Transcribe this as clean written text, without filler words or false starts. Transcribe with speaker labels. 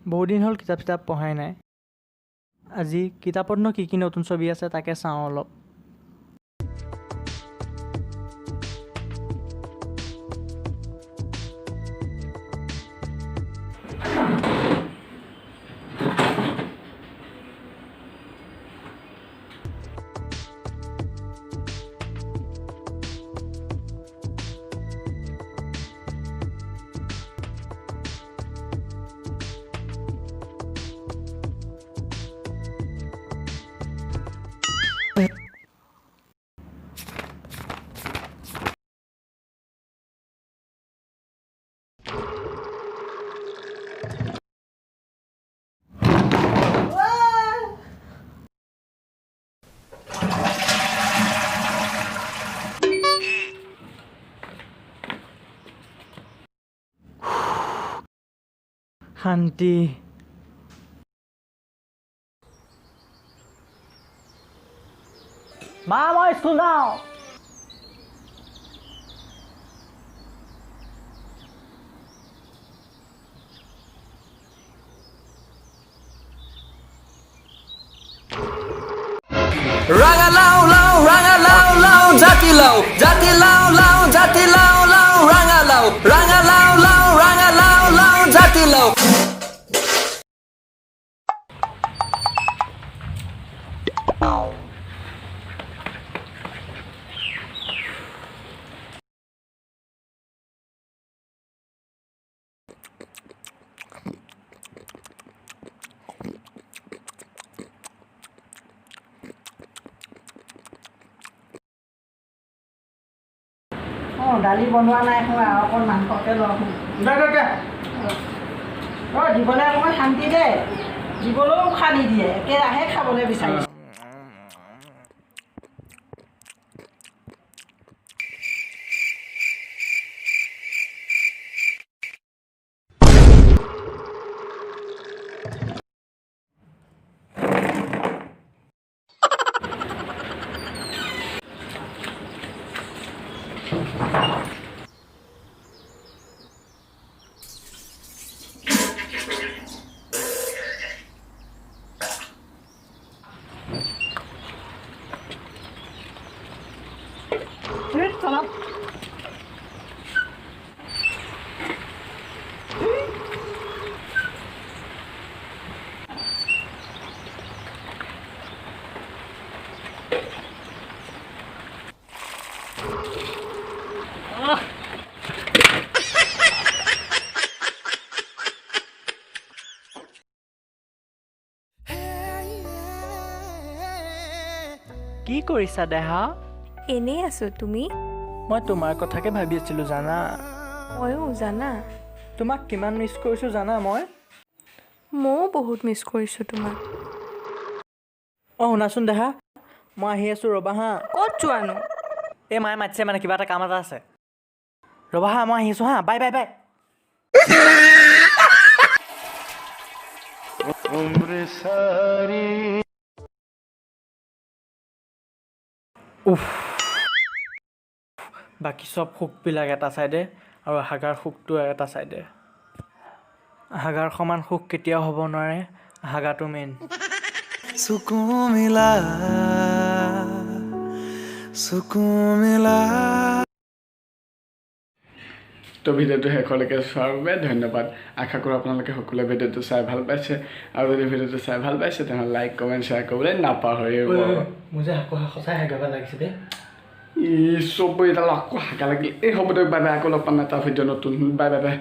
Speaker 1: বহুদিন হ'ল কিতাপ পঢ়াই নাই আজি কিতাপতনো কি নতুন ছবি আছে তাকে চাওঁ অলপ শান্তি মা মই স্কুল যাওঁ
Speaker 2: Ranga lao lao, ranga lao lao, jati lao, jati lao lao, jati lao lao, ranga lao lao, ranga lao lao, jati lao.
Speaker 3: দালি বনোৱা নাই খোৱা অকণ মাংসকে লওঁ দিবলৈ অকণমান শান্তি দে দিবলৈও উশাহ নিদিয়ে একেৰাহে খাবলৈ বিচাৰিছে
Speaker 1: কি কৰিছা দেহা
Speaker 4: এনেই আছো তুমি
Speaker 1: মই তোমাৰ কথাকে ভাবি আছিলো জানা
Speaker 4: ময়ো জানা
Speaker 1: তোমাক কিমান মিছ কৰিছো জানা
Speaker 4: ময়ো বহুত মিছ কৰিছো তোমাক
Speaker 1: শুনাচোন দেহা মই আহি আছো ৰবা হা
Speaker 4: ক'ত যোৱানো
Speaker 1: এই মায়ে মাতিছে মানে কিবা এটা কাম এটা আছে ৰবা হা মই আহি আছো হা বাই বাই বাই বাকী চব সুখবিলাক এটা চাইডে আৰু হাগাৰ সুখটো এটা চাইডে হাগাৰ সমান সুখ কেতিয়াও হ'ব নোৱাৰে হাগাটো মেইন
Speaker 5: তো ভিডিঅ'টো শেষলৈকে চোৱাৰ বাবে ধন্যবাদ আশা কৰোঁ আপোনালোকে সকলোৱে ভিডিঅ'টো চাই ভাল পাইছে আৰু যদি ভিডিঅ'টো চাই ভাল পাইছে তেনেহ'লে লাইক কমেণ্ট শ্বেয়াৰ কৰিবলৈ নাপাহৰিব
Speaker 1: মোৰ যে আকৌ সঁচাই হাগাব লাগিছে দেই
Speaker 5: চব এতিয়া আকৌ হাগা লাগিল এই হ'ব দিয়ক বাই বাই আকৌ লগ পাম এটা ভিডিঅ' নতুন বাই বাই বাই